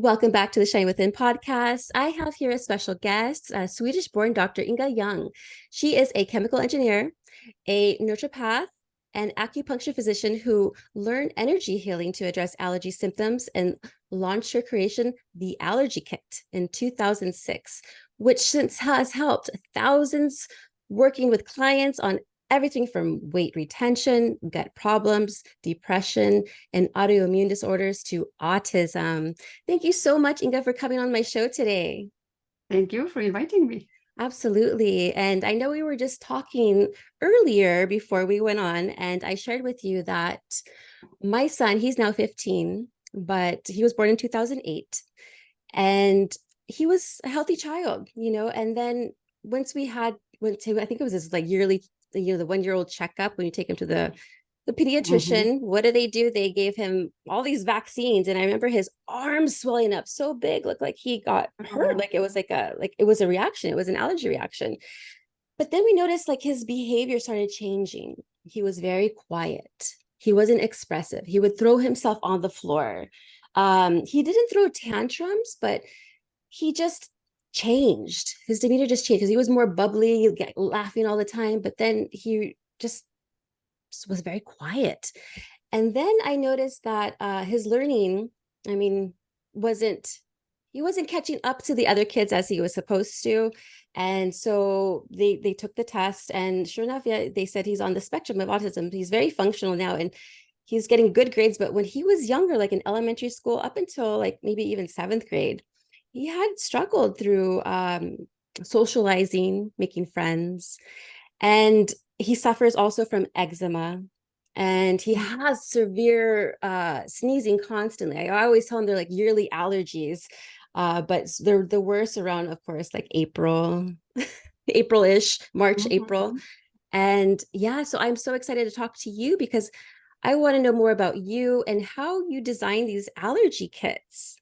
Welcome back to the Shine Within podcast. I have here a special guest, Swedish-born Dr. Ynge Ljung. She is a chemical engineer, a naturopath, and acupuncture physician who learned energy healing to address allergy symptoms and launched her creation, the Allergy Kit, in 2006, which since has helped thousands working with clients on everything from weight retention, gut problems, depression, and autoimmune disorders to autism. Thank you so much, Ynge, for coming on my show today. Thank you for inviting me. Absolutely. And I know we were just talking earlier before we went on, and I shared with you that my son, he's now 15, but he was born in 2008. And he was a healthy child, and then once we went to, I think it was this yearly, the 1-year-old checkup when you take him to the pediatrician. What do? They gave him all these vaccines, and I remember his arms swelling up so big, looked like he got hurt, like it was it was a reaction, it was an allergy reaction. But then we noticed his behavior started changing. He was very quiet, he wasn't expressive, he would throw himself on the floor. He didn't throw tantrums, but he just changed. His demeanor just changed because he was more bubbly, laughing all the time, but then he just was very quiet. And then I noticed that his learning, he wasn't catching up to the other kids as he was supposed to. And so they took the test, and sure enough, yeah, they said he's on the spectrum of autism. He's very functional now, and he's getting good grades. But when he was younger, like in elementary school, up until maybe even 7th grade, he had struggled through socializing, making friends, and he suffers also from eczema, and he has severe sneezing constantly. I always tell him they're like yearly allergies, but they're the worst around, of course, like April-ish, March, April. And yeah, so I'm so excited to talk to you because I want to know more about you and how you design these allergy kits.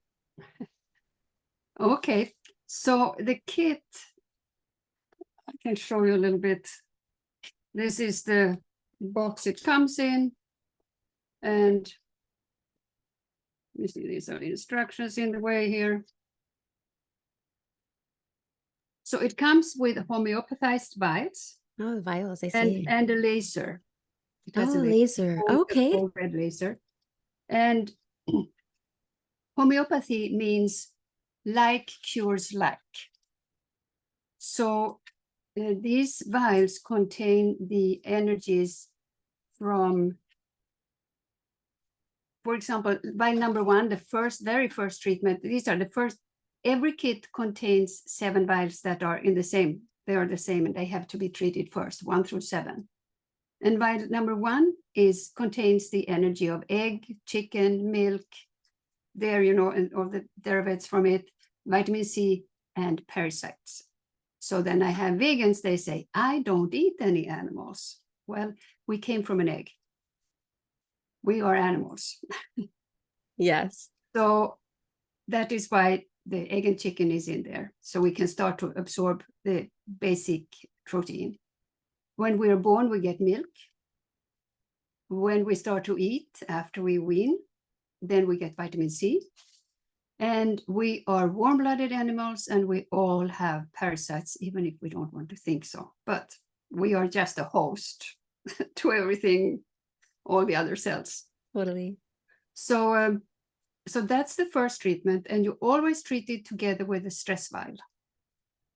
Okay, so the kit, I can show you a little bit. This is the box it comes in, and you see these are the instructions in the way here. So it comes with homeopathized vials. Oh, vials, I see. And a laser. Oh, laser. Okay. A red laser. And homeopathy means like cures like. So these vials contain the energies from, for example, vial number 1, the very first treatment. These are the first. Every kit contains 7 vials that are in the same. They are the same, and they have to be treated first, 1 through 7. And vial number 1 contains the energy of egg, chicken, milk, dairy, and all the derivatives from it, vitamin C, and parasites. So then I have vegans, they say, I don't eat any animals. Well, we came from an egg. We are animals. Yes. So that is why the egg and chicken is in there. So we can start to absorb the basic protein. When we are born, we get milk. When we start to eat, after we wean, then we get vitamin C. And we are warm-blooded animals, and we all have parasites, even if we don't want to think so. But we are just a host to everything, all the other cells. Totally. So that's the first treatment, and you always treat it together with a stress vial.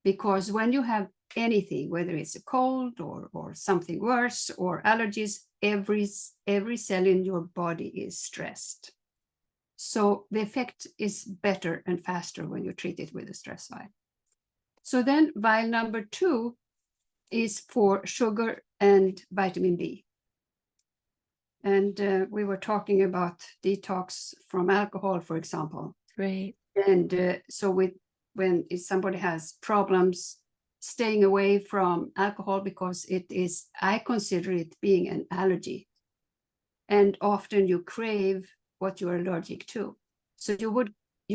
Because when you have anything, whether it's a cold or something worse or allergies, every cell in your body is stressed. So the effect is better and faster when you treat it with a stress vial. So then vial number 2 is for sugar and vitamin B. And we were talking about detox from alcohol, for example. Right. And so when somebody has problems staying away from alcohol, because I consider it being an allergy. And often you crave what you're allergic to. So you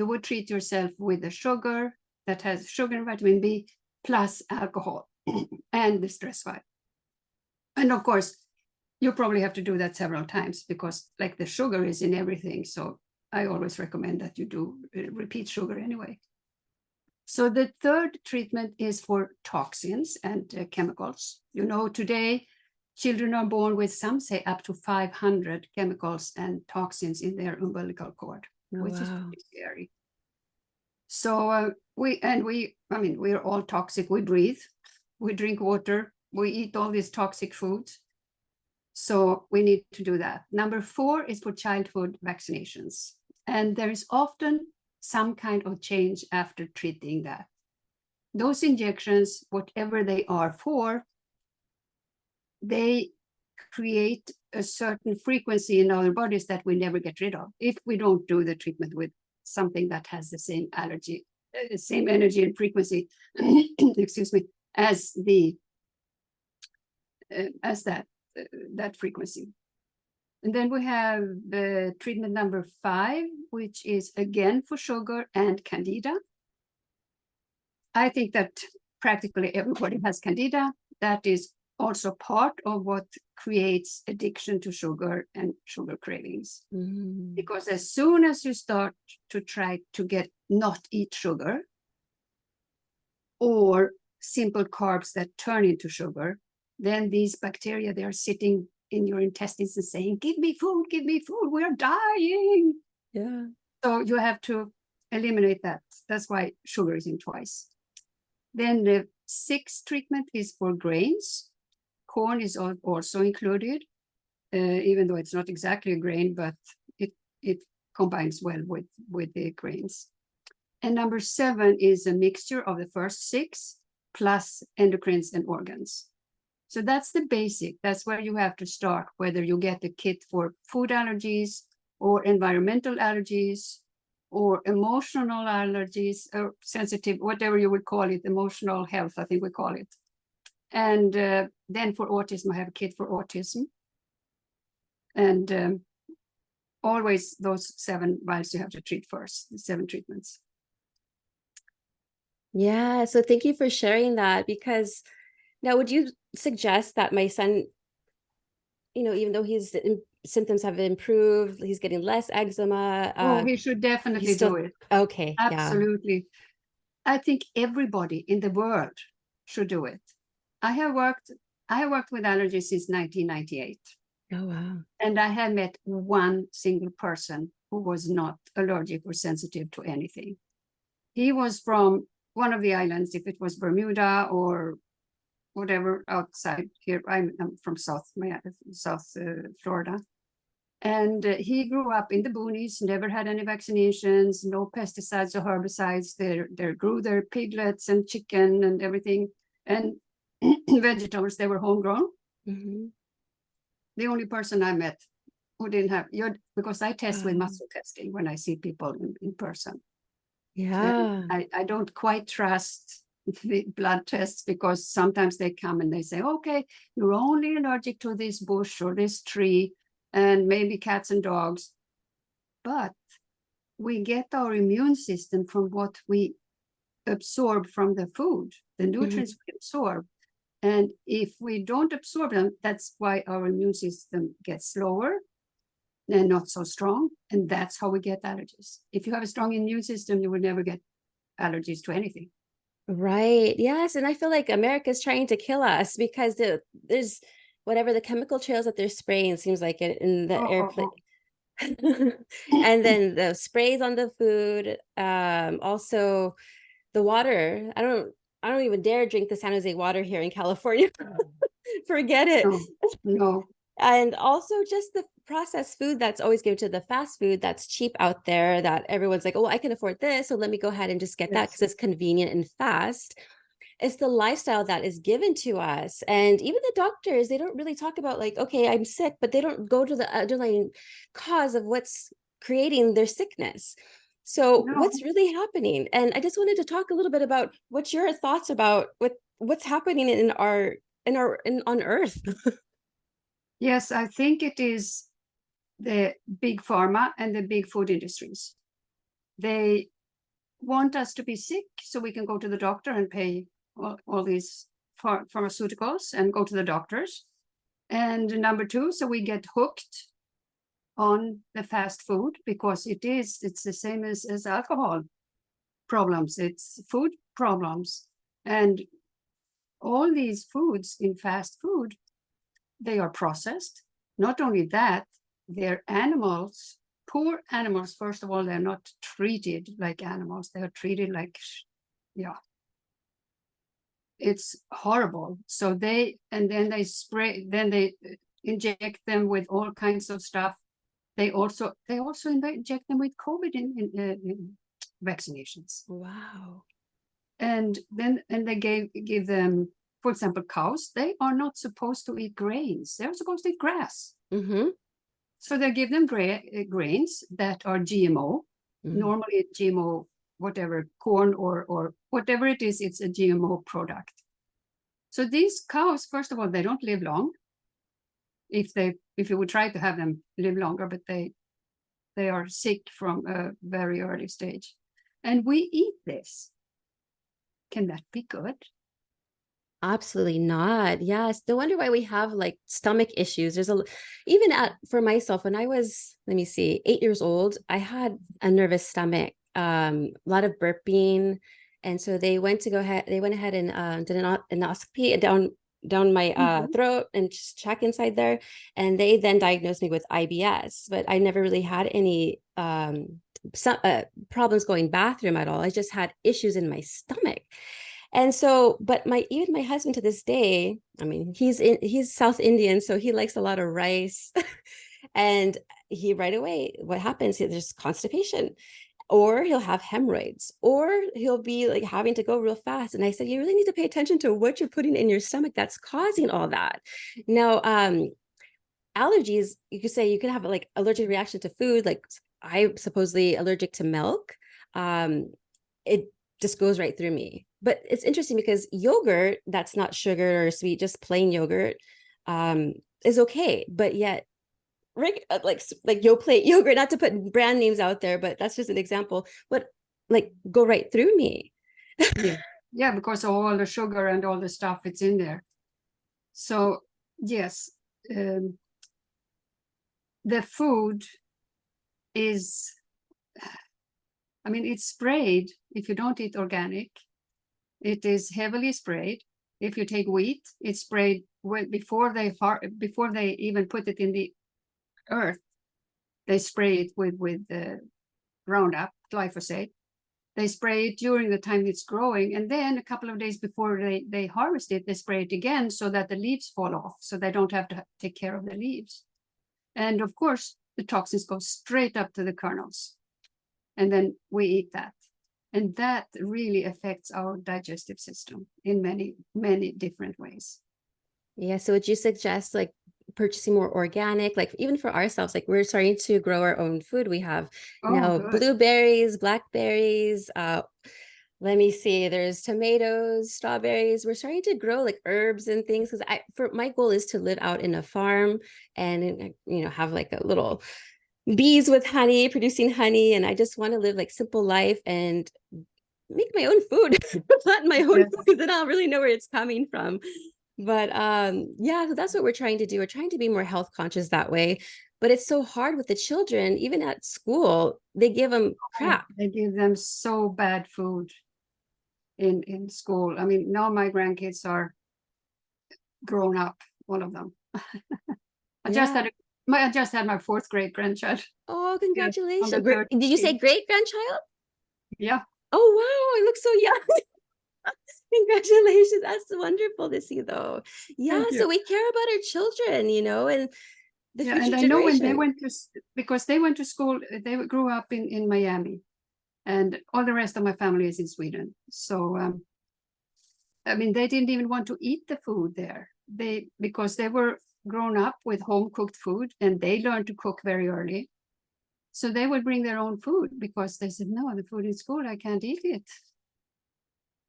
would treat yourself with a sugar that has sugar and vitamin B plus alcohol and the stress vial. And of course, you probably have to do that several times because the sugar is in everything. So I always recommend that you do repeat sugar anyway. So the third treatment is for toxins and chemicals. You know, today children are born with, some say, up to 500 chemicals and toxins in their umbilical cord, which is pretty scary. So we're all toxic. We breathe, we drink water, we eat all these toxic foods. So we need to do that. Number 4 is for childhood vaccinations. And there is often some kind of change after treating that. Those injections, whatever they are for, they create a certain frequency in our bodies that we never get rid of if we don't do the treatment with something that has the same allergy, same energy and frequency, excuse me, as that frequency. And then we have the treatment number 5, which is again for sugar and candida. I think that practically everybody has candida. That is also part of what creates addiction to sugar and sugar cravings. Because as soon as you start to try to not eat sugar or simple carbs that turn into sugar, then these bacteria, they are sitting in your intestines and saying, give me food, we are dying. Yeah. So you have to eliminate that. That's why sugar is in twice. Then the 6th treatment is for grains. Corn is also included, even though it's not exactly a grain, but it combines well with the grains. And number 7 is a mixture of the first 6 plus endocrines and organs. So that's the basic. That's where you have to start, whether you get the kit for food allergies or environmental allergies or emotional allergies or sensitive, whatever you would call it, emotional health, I think we call it. And then for autism, I have a kit for autism. And always those 7 vials you have to treat first, the 7 treatments. Yeah, so thank you for sharing that, because now would you suggest that my son, even though his symptoms have improved, he's getting less eczema? He should definitely still do it. Okay. Absolutely. Yeah. I think everybody in the world should do it. I have worked with allergies since 1998. Oh, wow. And I have met one single person who was not allergic or sensitive to anything. He was from one of the islands, if it was Bermuda or whatever outside here. I'm from South Florida. And he grew up in the boonies, never had any vaccinations, no pesticides or herbicides. They grew their piglets and chicken and everything. And vegetables, they were homegrown. The only person I met who didn't have, because I test with muscle testing when I see people in person. Yeah. I don't quite trust the blood tests, because sometimes they come and they say, okay, you're only allergic to this bush or this tree and maybe cats and dogs. But we get our immune system from what we absorb from the food, the nutrients we absorb. And if we don't absorb them, that's why our immune system gets slower and not so strong. And that's how we get allergies. If you have a strong immune system, you will never get allergies to anything. Right. Yes. And I feel like America's trying to kill us, because there's whatever the chemical trails that they're spraying, seems like in the airplane. And then the sprays on the food, also the water. I don't even dare drink the San Jose water here in California. Forget it. No. And also just the processed food that's always given to the fast food that's cheap out there, that everyone's like, oh, I can afford this, so let me go ahead and just get that because it's convenient and fast. It's the lifestyle that is given to us. And even the doctors, they don't really talk about like, okay, I'm sick, but they don't go to the underlying cause of what's creating their sickness. So what's really happening? And I just wanted to talk a little bit about what's your thoughts about what's happening on Earth. Yes, I think it is the big pharma and the big food industries. They want us to be sick so we can go to the doctor and pay all these pharmaceuticals and go to the doctors. And number 2, so we get hooked on the fast food because it's the same as alcohol problems. It's food problems. And all these foods in fast food, they are processed. Not only that, they're animals, poor animals. First of all, they're not treated like animals. They're treated like, yeah, it's horrible. So then they inject them with all kinds of stuff. They also inject them with COVID in vaccinations. Wow. And they give them, for example, cows. They are not supposed to eat grains. They're supposed to eat grass. Mm-hmm. So they give them grains that are GMO. Mm-hmm. Normally, GMO, whatever, corn or whatever it is, it's a GMO product. So these cows, first of all, they don't live long. If you would try to have them live longer, but they are sick from a very early stage. And we eat this. Can that be good? Absolutely not. Yes. No wonder why we have like stomach issues. Even for myself, when I was, let me see, 8 years old, I had a nervous stomach, a lot of burping. And so they went ahead and did an endoscopy down my throat and just check inside there. And they then diagnosed me with IBS, but I never really had any problems going bathroom at all. I just had issues in my stomach. And so, but even my husband to this day, I mean, he's South Indian, so he likes a lot of rice. And he right away, what happens? There's constipation, or he'll have hemorrhoids, or he'll be like having to go real fast. And I said, you really need to pay attention to what you're putting in your stomach that's causing all that. Now, allergies, you could say you could have like allergic reaction to food, like I'm supposedly allergic to milk. It just goes right through me. But it's interesting because yogurt that's not sugar or sweet, just plain yogurt, is okay. But yet, like yogurt, not to put brand names out there, but that's just an example. But like go right through me. Yeah, because of all the sugar and all the stuff it's in there. So yes, the food is, I mean, it's sprayed. If you don't eat organic, it is heavily sprayed. If you take wheat, it's sprayed before they even put it in the earth. They spray it with Roundup, glyphosate. They spray it during the time it's growing, and then a couple of days before they harvest it, they spray it again so that the leaves fall off, so they don't have to take care of the leaves. And of course, the toxins go straight up to the kernels, and then we eat that. And that really affects our digestive system in many, many different ways. Yeah. So would you suggest like purchasing more organic, like even for ourselves, like we're starting to grow our own food. We have now blueberries, blackberries, let me see, there's tomatoes, strawberries. We're starting to grow like herbs and things because my goal is to live out in a farm and have like a little bees with honey, producing honey. And I just want to live like simple life and make my own food, plant my own food, then I'll really know where it's coming from. But yeah, so that's what we're trying to do. We're trying to be more health conscious that way. But it's so hard with the children, even at school, they give them crap. They give them so bad food in school. I mean, now my grandkids are grown up, all of them. I just had my fourth grade grandchild. Oh, congratulations. Did you say great grandchild? Yeah. Oh, wow. I look so young. Congratulations. That's wonderful to see, though. Yeah. So we care about our children, and the future and I generation. know when they went because they went to school, they grew up in Miami, and all the rest of my family is in Sweden. So, I mean, they didn't even want to eat the food there. Because they were grown up with home cooked food, and they learned to cook very early. So they would bring their own food because they said, no, the food in school, I can't eat it.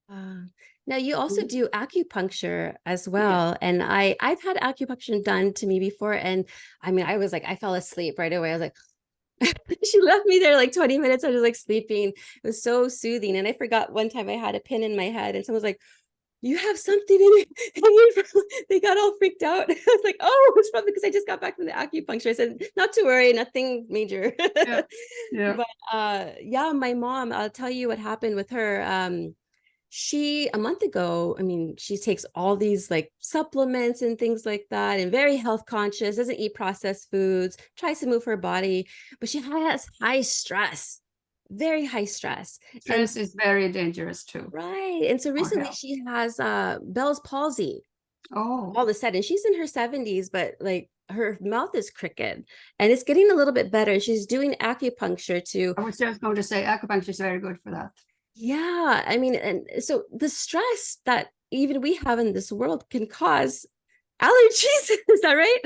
Now you also do acupuncture as well. And I've had acupuncture done to me before. And I mean, I fell asleep right away. I was like, she left me there like 20 minutes. I was like sleeping. It was so soothing. And I forgot one time I had a pin in my head and someone was like, you have something in it. They got all freaked out. I was like, oh, it's probably because I just got back from the acupuncture. I said, not to worry, nothing major. Yeah. Yeah. But yeah, my mom, I'll tell you what happened with her. She a month ago, I mean, she takes all these like supplements and things like that, and very health conscious, doesn't eat processed foods, tries to move her body, but she has high stress, very high stress. And Stress is very dangerous too right. And so for recently health. she has Bell's palsy Oh, all of a sudden. She's in her 70s, but like her mouth is crooked and it's getting a little bit better. She's doing acupuncture to, I was just going to say acupuncture is very good for that. yeah, I mean, and so the stress that even we have in this world can cause allergies. Is that right?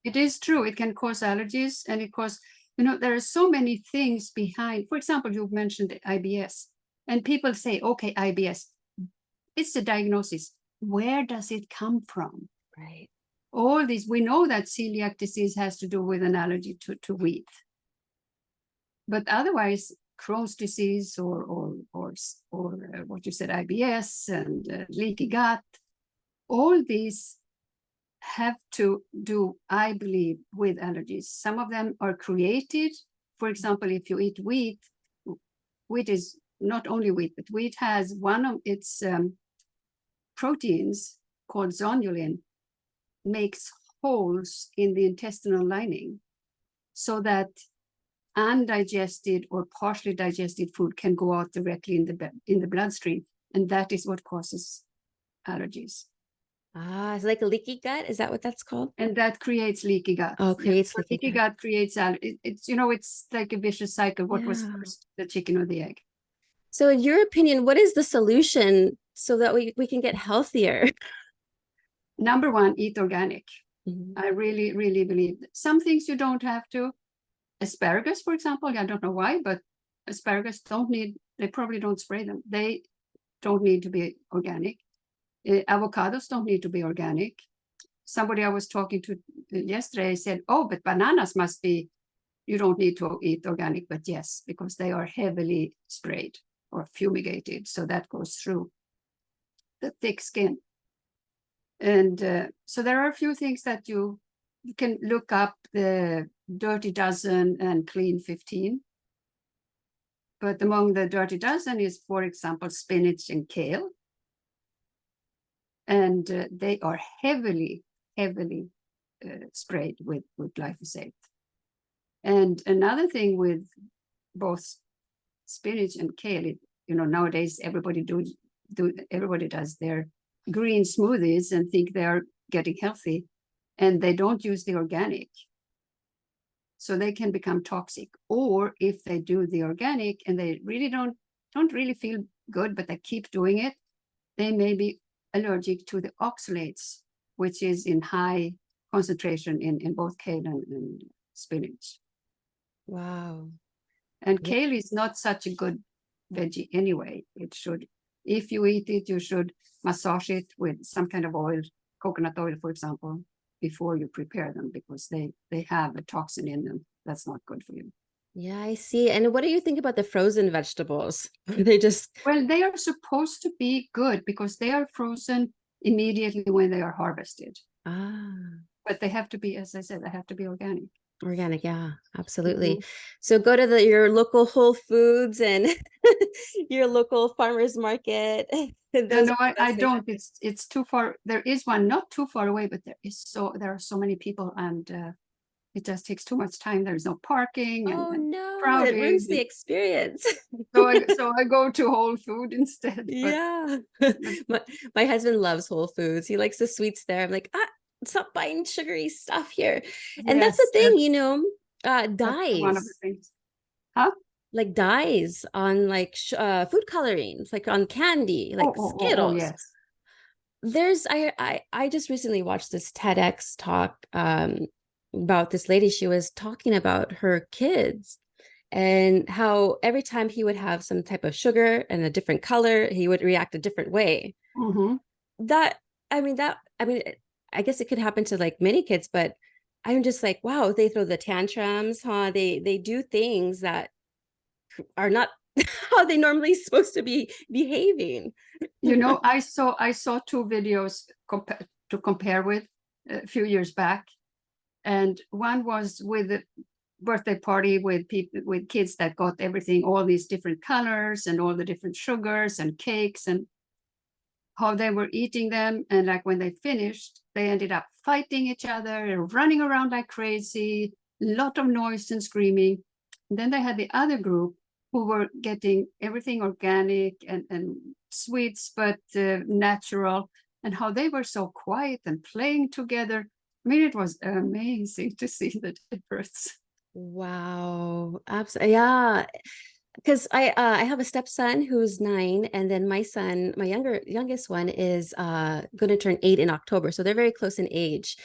It is true. It can cause allergies, and it cause, there are so many things behind. For example, you mentioned IBS, and people say, okay, IBS, it's the diagnosis. Where does it come from? Right. All these, we know that celiac disease has to do with an allergy to wheat. But otherwise, Crohn's disease or what you said, IBS and leaky gut, all these have to do, I believe, with allergies. Some of them are created. For example, if you eat wheat, wheat is not only wheat, but wheat has one of its proteins called zonulin makes holes in the intestinal lining so that undigested or partially digested food can go out directly in the bloodstream, and that is what causes allergies. Ah, it's like a leaky gut. Is that what that's called? And that creates leaky gut. Oh, Yeah, creates so leaky leaky gut. gut creates it's it's like a vicious cycle. What was Yeah. first, the chicken or the egg? So in your opinion, what is the solution so that we can get healthier? Number one, eat organic. Mhm. I really, really believe that. Some things you don't have to. Asparagus, for example, I don't know why, but asparagus they probably don't spray them. They don't need to be organic. Avocados don't need to be organic. Somebody I was talking to yesterday said, oh, but bananas must be, you don't need to eat organic, but yes, because they are heavily sprayed or fumigated. So that goes through the thick skin. And so there are a few things that you can look up, the Dirty Dozen and Clean 15. But among the Dirty Dozen is, for example, spinach and kale. And they are heavily sprayed with glyphosate. And another thing with both spinach and kale, nowadays everybody does their green smoothies and think they are getting healthy, and they don't use the organic. So they can become toxic. Or if they do the organic and they really don't really feel good, but they keep doing it, they may be allergic to the oxalates, which is in high concentration in both kale and spinach. Wow. And Yeah. kale is not such a good veggie anyway. If you eat it, you should massage it with some kind of oil, coconut oil, for example, before you prepare them, because they have a toxin in them that's not good for you. Yeah, I see. And what do you think about the frozen vegetables? They just, Well, they are supposed to be good because they are frozen immediately when they are harvested. ah, But they have to be, as I said, they have to be organic. organic. Yeah, absolutely. Mhm. So go to your local Whole Foods and your local farmers market. Those No, are the I best places. don't. It's too far. There is one not too far away, but there are so many people, and it just takes too much time. There's no parking Oh and no, it crowded. ruins the experience. So I go to Whole Food instead. Yeah. But My husband loves Whole Foods. He likes the sweets there. I'm like, stop buying sugary stuff here. And that's the yes, thing, that's one of the dyes, things. Huh? like dyes on like food colorings, like on candy, Oh, like oh, oh, oh, Skittles. yes. I just recently watched this TEDx talk about this lady. She was talking about her kids and how every time he would have some type of sugar and a different color, he would react a different way. Mm-hmm. That I mean, I guess it could happen to like many kids, but I'm just like, wow, they throw the tantrums, huh? They do things that are not how they normally supposed to be behaving. I saw two videos to compare with a few years back, and one was with a birthday party with people, with kids that got everything, all these different colors and all the different sugars and cakes, and how they were eating them. And like when they finished, they ended up fighting each other and running around like crazy, a lot of noise and screaming. And then they had the other group who were getting everything organic and sweets, but natural, and how they were so quiet and playing together. I mean, it was amazing to see the difference. Wow, absolutely. Yeah, because I have a stepson who's 9, and then my son, my youngest one, is going to turn 8 in October, so they're very close in age.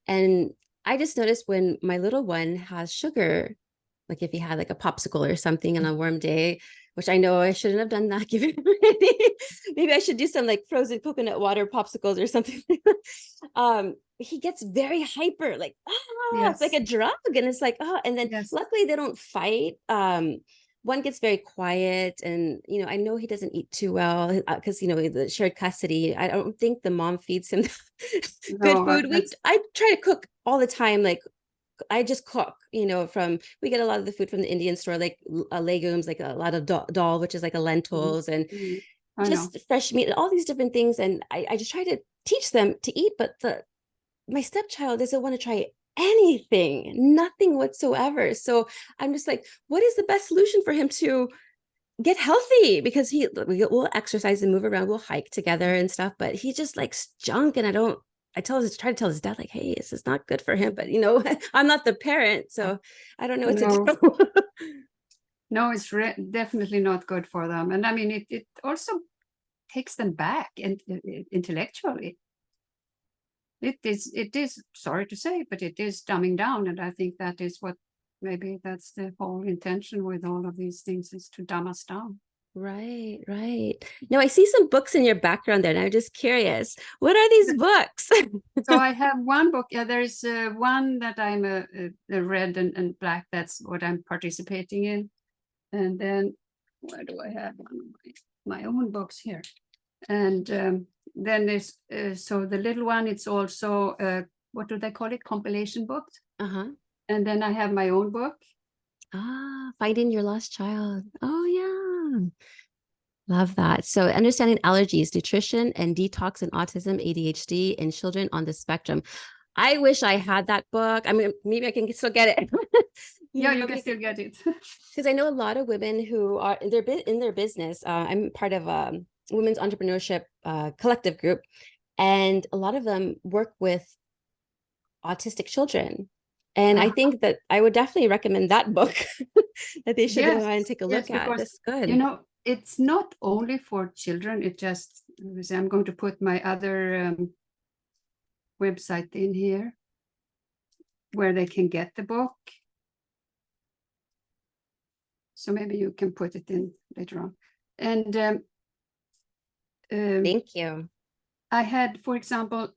And I just noticed when my little one has sugar, like if he had like a popsicle or something on a warm day, which I know I shouldn't have done that, given maybe I should do some like frozen coconut water popsicles or something. He gets very hyper, like, it's like Yes, a drug. And it's like, and then yes. luckily they don't fight. One gets very quiet, and I know he doesn't eat too well because the shared custody. I don't think the mom feeds him good No, food. that's I try to cook all the time, like I just cook, we get a lot of the food from the Indian store, like legumes, like a lot of dal, which is like a mhm, lentils, and mhm. I know. just fresh meat and all these different things. And I just try to teach them to eat, but my stepchild doesn't want to try anything, nothing whatsoever. So I'm just like, what is the best solution for him to get healthy? Because we'll exercise and move around, we'll hike together and stuff, but he just likes junk. And try to tell his dad, like, hey, this is not good for him. But I'm not the parent, so I don't know what to No, do. no, it's definitely not good for them. And I mean, it also takes them back and intellectually. It is, sorry to say, but it is dumbing down. And I think that is what, maybe that's the whole intention with all of these things, is to dumb us down. Right, right. Now I see some books in your background there, and I'm just curious, what are these books? So I have one book. Yeah, there is one that I'm a red and black. That's what I'm participating in. And then where do I have one of my own books here? And then there's so the little one. It's also what do they call it? Compilation books. Uh-huh. And then I have my own book. Finding Your Lost Child. Oh yeah. Love that. So understanding allergies, nutrition, and detox in autism, ADHD, in children on the spectrum. I wish I had that book. I mean, maybe I can still get it. Yeah, you can still get it. Because I know a lot of women who are in their business. I'm part of a women's entrepreneurship collective group, and a lot of them work with autistic children. And I think that I would definitely recommend that book that they should go Yes, ahead and take a yes, look at. because That's good. it's not only for children. It just, I'm going to put my other website in here where they can get the book. So maybe you can put it in later on. And Thank you. I had, for example,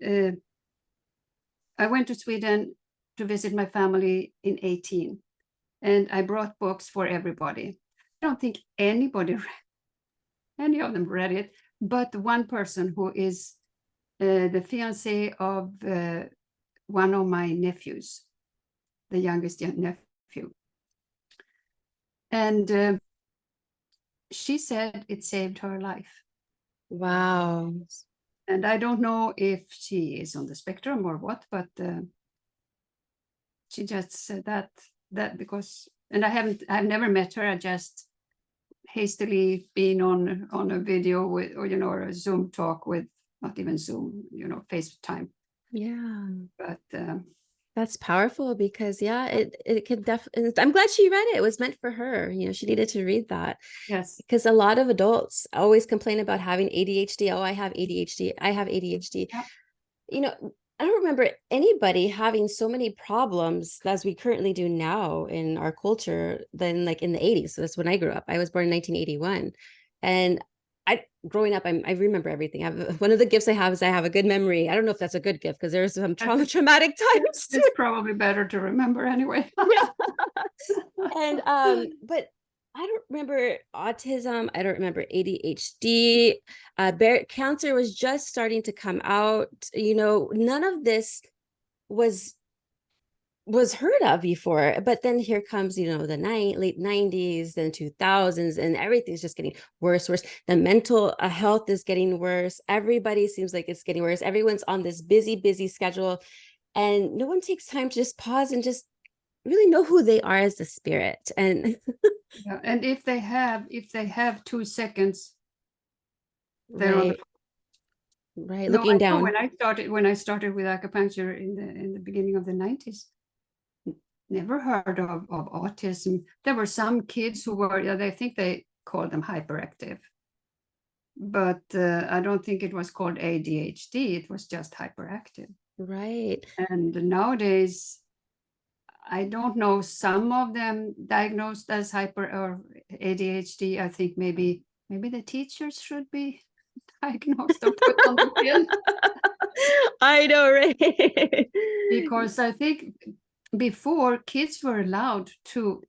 I went to Sweden to visit my family in 2018, and I brought books for everybody. I don't think any of them read it, but one person who is the fiance of one of my nephews, the youngest nephew. And she said it saved her life. Wow. And I don't know if she is on the spectrum or what, but she just said that because, and I've never met her. I just hastily been on a video with, or a Zoom talk with, not even Zoom, FaceTime. Yeah. But That's powerful because it could definitely, I'm glad she read it. It was meant for her. She needed to read that. yes, Because a lot of adults always complain about having ADHD. Oh, I have ADHD. I have ADHD. yeah. I don't remember anybody having so many problems as we currently do now in our culture than like in the 80s. So that's when I grew up. I was born in 1981. And growing up, I remember everything. One of the gifts I have is I have a good memory. I don't know if that's a good gift because there's some traumatic times too. It's probably better to remember anyway. Yeah. And but I don't remember autism. I don't remember ADHD. Cancer was just starting to come out. None of this was heard of before. But then here comes, the late 90s, then 2000s, and everything's just getting worse. The mental health is getting worse. Everybody seems like it's getting worse. Everyone's on this busy schedule, and no one takes time to just pause and just really know who they are as a spirit. And Yeah. And if they have 2 seconds, they're on the right, right, No, I looking know down. when I started with acupuncture in the beginning of the 90s, never heard of autism. There were some kids who were, yeah, they think they called them hyperactive, but I don't think it was called ADHD. It was just hyperactive. Right. And nowadays, I don't know, some of them diagnosed as hyper or ADHD. I think maybe the teachers should be diagnosed or put on the pill. I know, right? Because I think before kids were allowed to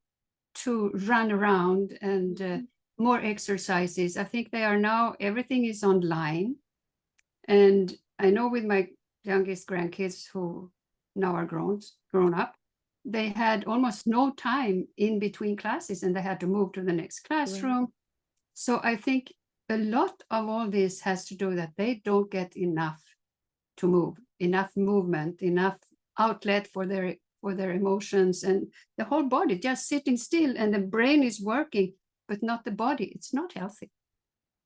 run around and more exercises. I think they are now, everything is online. And I know with my youngest grandkids who now are grown up, they had almost no time in between classes and they had to move to the next classroom. Right. So I think a lot of all this has to do that they don't get enough to move, enough movement, enough outlet for their emotions, and the whole body just sitting still, and the brain is working but not the body. It's not healthy.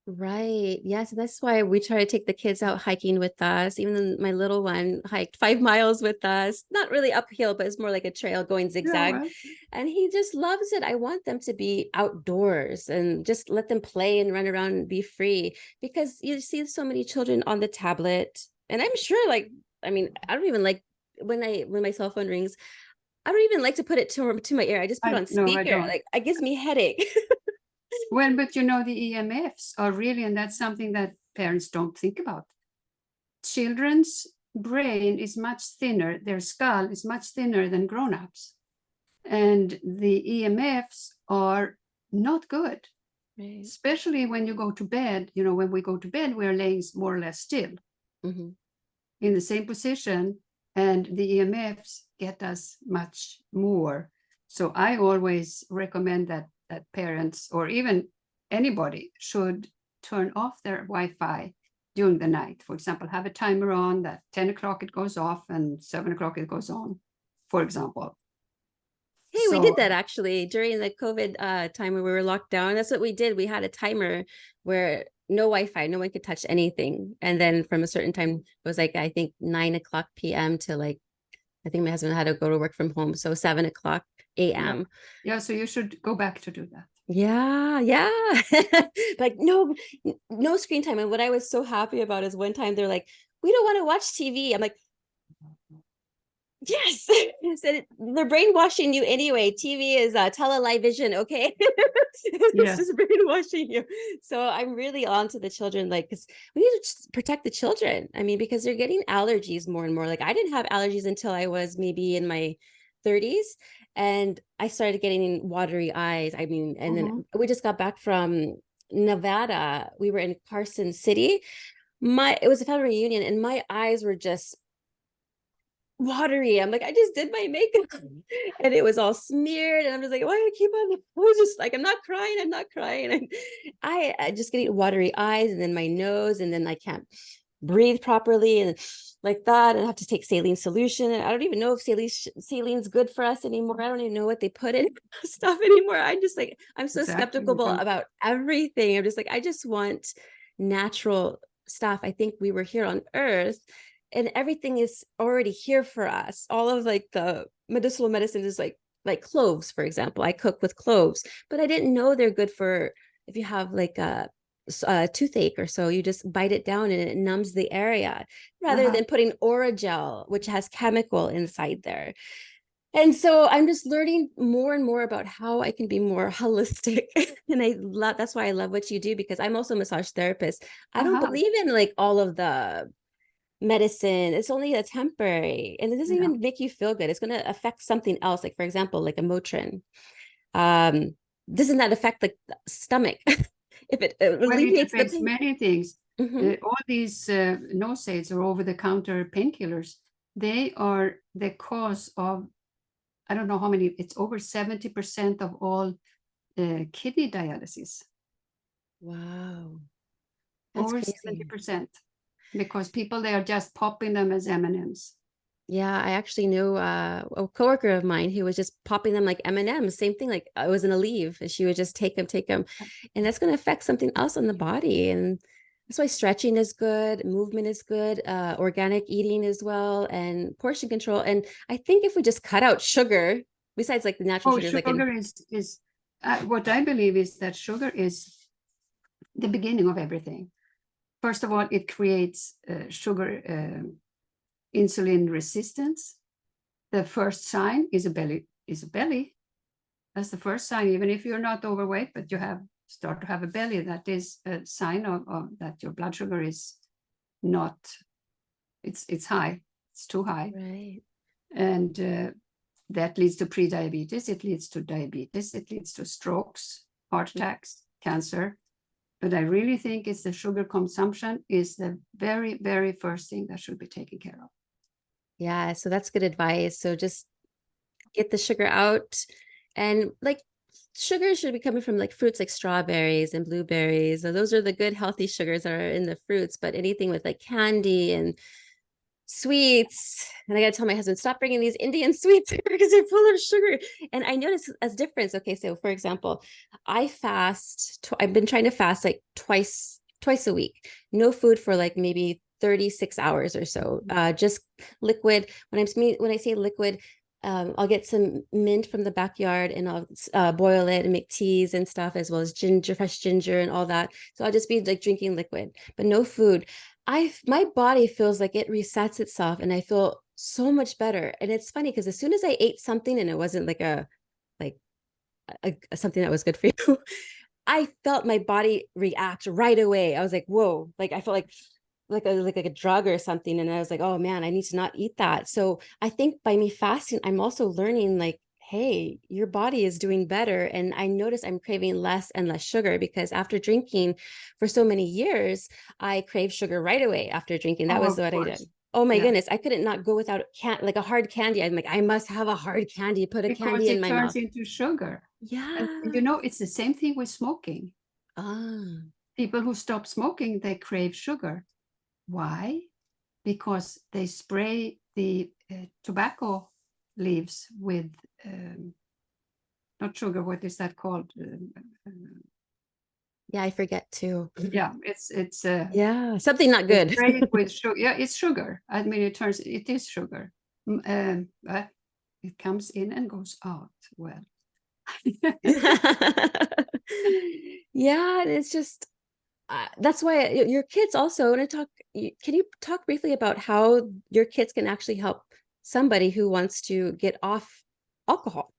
Right. Yes. That's why we try to take the kids out hiking with us. Even my little one hiked 5 miles with us. Not really uphill, but it's more like a trail going Yeah, zigzag. right. And he just loves it. I want them to be outdoors and just let them play and run around and be free, because you see so many children on the tablet. And I'm sure, like, I mean, I don't even like when my cell phone rings, I don't even like to put it to my ear. I just put it on No, I speaker. don't. Like, it gives me headache. Well, but the EMFs are really, and that's something that parents don't think about. Children's brain is much thinner, their skull is much thinner than grown-ups, and the EMFs are not good. Right. Especially when you go to bed. When we go to bed, we're laying more or less still Mhm. in the same position, and the EMFs get us much more. So I always recommend that parents or even anybody should turn off their Wi-Fi during the night. For example, have a timer on that 10 o'clock it goes off and 7 o'clock it goes on, for example. Hey, we So did that actually during the COVID time when we were locked down. That's what we did. We had a timer where no Wi-Fi, no one could touch anything. And then from a certain time, it was like, I think 9 o'clock PM to like, I think my husband had to go to work from home. So 7 o'clock yeah, AM. yeah, so you should go back to do that. Yeah, yeah. Like no screen time. And what I was so happy about is one time they're like, we don't want to watch TV. I'm like, yes. Said they're brainwashing you anyway. TV is television, okay? It's Yes, just brainwashing you. So I'm really on to the children, like, because we need to just protect the children. I mean, because they're getting allergies more and more. Like, I didn't have allergies until I was maybe in my 30s, and I started getting watery eyes. I mean, and then we just got back from Nevada. We were in Carson City. It was a family reunion, and my eyes were just watery. I'm like, I just did my makeup and it was all smeared. And I'm just like, why do I keep on? I was just like, I'm not crying. I'm not crying. And I just getting watery eyes, and then my nose, and then I can't breathe properly and like that. And I have to take saline solution. And I don't even know if saline's good for us anymore. I don't even know what they put in stuff anymore. I'm just like, I'm so exactly. skeptical about everything. I'm just like, I just want natural stuff. I think we were here on earth and everything is already here for us. All of like the medicinal medicine is like cloves, for example. I cook with cloves, but I didn't know they're good for if you have like a toothache or so. You just bite it down and it numbs the area, rather Uh-huh. than putting Oragel, which has chemical inside there. And so I'm just learning more and more about how I can be more holistic. And I love, that's why I love what you do, because I'm also a massage therapist. I don't Uh-huh. believe in like all of the medicine. It's only a temporary, and it doesn't Yeah. even make you feel good. It's going to affect something else, like for example, like a Motrin. um doesn't that affect the stomach? If it Well, it alleviates the affects pain. many things. Hmm. All these NSAIDs or over-the-counter painkillers, they are the cause of, I don't know how many, it's over 70% of all kidney dialysis. Wow, that's Over crazy. 70%, because people, they are just popping them as M&Ms. Yeah, I actually knew a coworker of mine who was just popping them like M&Ms, same thing, like I was in a leave and she would just take them. And that's going to affect something else on the body. And that's why stretching is good, movement is good, organic eating as well, and portion control. And I think if we just cut out sugar, besides like the natural Oh, sugars, like in, sugar is what I believe is that sugar is the beginning of everything. First of all, it creates sugar insulin resistance. The first sign is a belly. That's the first sign. Even if you're not overweight, but you start to have a belly, that is a sign of that your blood sugar is not. It's high. It's too high, right. and that leads to pre-diabetes. It leads to diabetes. It leads to strokes, heart attacks, cancer. But I really think it's the sugar consumption is the very, very first thing that should be taken care of. Yeah, so that's good advice. So just get the sugar out, and like sugar should be coming from like fruits like strawberries and blueberries. So those are the good healthy sugars that are in the fruits, but anything with like candy and sweets, and I gotta tell my husband, stop bringing these Indian sweets because they're full of sugar. And I notice a difference. Okay, so for example, I fast, I've been trying to fast like twice a week, no food for like maybe 36 hours or so, just liquid. When I say liquid, I'll get some mint from the backyard and I'll boil it and make teas and stuff, as well as ginger, fresh ginger and all that. So I'll just be like drinking liquid, but no food. My body feels like it resets itself and I feel so much better. And it's funny because as soon as I ate something and it wasn't like like something that was good for you, I felt my body react right away. I was like, whoa, like I felt like a drug or something. And I was like, oh man, I need to not eat that. So I think by me fasting, I'm also learning like, hey, your body is doing better. And I notice I'm craving less and less sugar because after drinking for so many years, I crave sugar right away after drinking. That Oh, was of what I did. course. Oh my Yeah, goodness, I couldn't not go without like a hard candy. I'm like, I must have a hard candy, put a because candy in it my turns mouth. into sugar. And Yeah. it's the same thing with smoking. Ah, People who stop smoking, they crave sugar. Why? Because they spray the tobacco leaves with not sugar. What is that called? yeah, I forget too. Yeah, it's Yeah, something not they good. spray it with sugar. Yeah, it's sugar. I mean, it is sugar, but it comes in and goes out. Well, Yeah, it's just that's why your kids also want to talk. Can you talk briefly about how your kids can actually help somebody who wants to get off alcohol?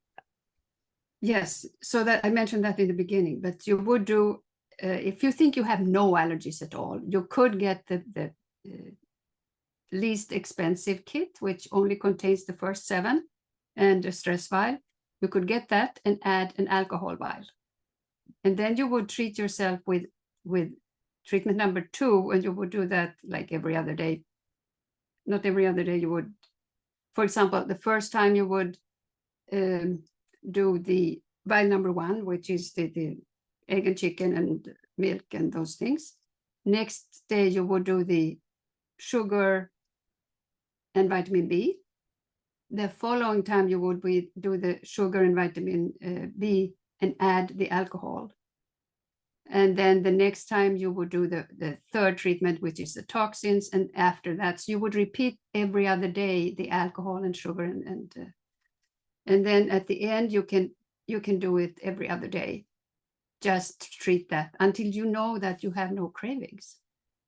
yes. So that I mentioned that in the beginning, but you would do if you think you have no allergies at all, you could get the least expensive kit, which only contains the first 7 and a stress vial. You could get that and add an alcohol vial. And then you would treat yourself with treatment number 2, and you would do that like every other day. Not every other day, you would, for example, the first time you would do the vial number 1, which is the egg and chicken and milk and those things. Next day you would do the sugar and vitamin B. The following time you would do the sugar and vitamin B and add the alcohol. And then the next time you would do the third treatment, which is the toxins. And after that, so you would repeat every other day the alcohol and sugar. And then at the end, you can do it every other day. Just treat that until you know that you have no cravings.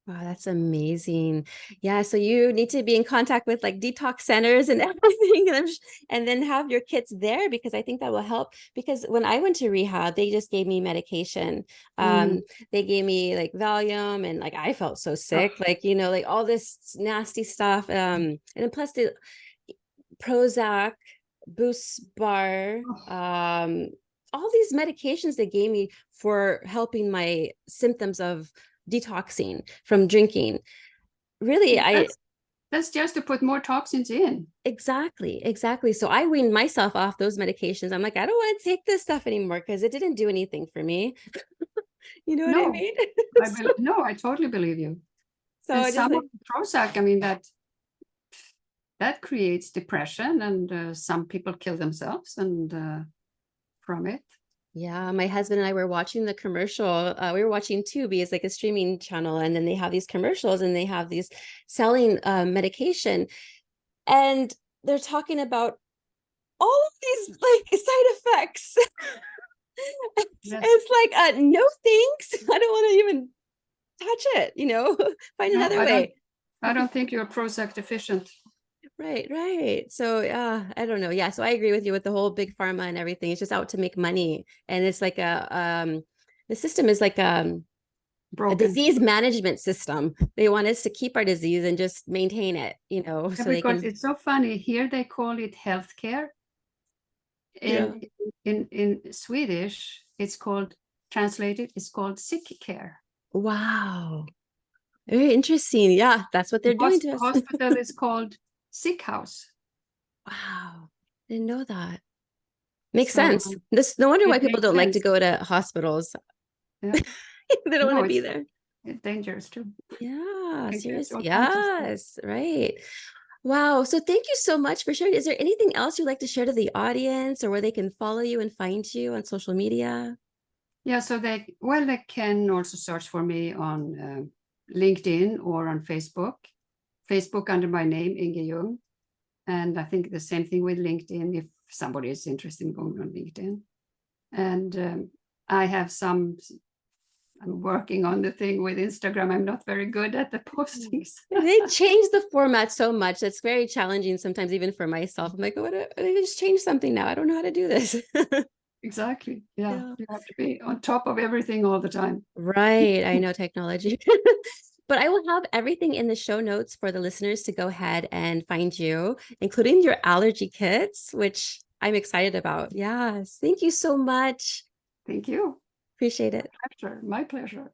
Wow, that's amazing. Yeah, so you need to be in contact with like detox centers and everything, and then have your kits there because I think that will help. Because when I went to rehab, they just gave me medication. Mm. They gave me like Valium, and like I felt so Oh, sick, like like all this nasty stuff. And then plus the Prozac, Boost Bar, oh, all these medications they gave me for helping my symptoms of detoxing from drinking. Really, that's just to put more toxins in. exactly. So I weaned myself off those medications. I'm like, I don't want to take this stuff anymore because it didn't do anything for me. You know what I No, mean? no, I totally believe you. So And I just some like, of the Prozac, I mean, that creates depression, and some people kill themselves and from it. yeah, my husband and I were watching the commercial. We were watching Tubi, it's like a streaming channel, and then they have these commercials and they have these selling medication, and they're talking about all of these like side effects. Yes. It's like, no thanks. I don't want to even touch it, you know, find No, another way. I don't think you're Prozac deficient. Right. So I don't know. Yeah. So I agree with you with the whole big pharma and everything. It's just out to make money. And it's like the system is like a Broken. disease management system. They want us to keep our disease and just maintain it, you know, Yeah, so they because can. it's so funny. Here they call it healthcare. Yeah. In Swedish, it's called, translated, it's called sick care. Wow. Very interesting. Yeah, that's what they're doing to us. Hospital is called sick house. Wow. Didn't know that. Makes So sense. This no wonder why it people makes don't like to sense. go to hospitals. Yeah. They don't No, want to be it's there. dangerous too. Yeah, Dangerous, seriously. all kinds of stuff. Yes, right. Wow. So thank you so much for sharing. Is there anything else you'd like to share to the audience or where they can follow you and find you on social media? Yeah, so they can also search for me on LinkedIn or on Facebook. Facebook under my name, Ynge Ljung. And I think the same thing with LinkedIn if somebody is interested in going on LinkedIn. And I'm working on the thing with Instagram. I'm not very good at the postings. They change the format so much. That's very challenging sometimes, even for myself. I'm like, what? They just changed something now. I don't know how to do this. Exactly. Yeah. Yeah. You have to be on top of everything all the time. Right. I know technology. But I will have everything in the show notes for the listeners to go ahead and find you, including your allergy kits, which I'm excited about. Yes. Thank you so much. Thank you. Appreciate it. Pleasure. My pleasure.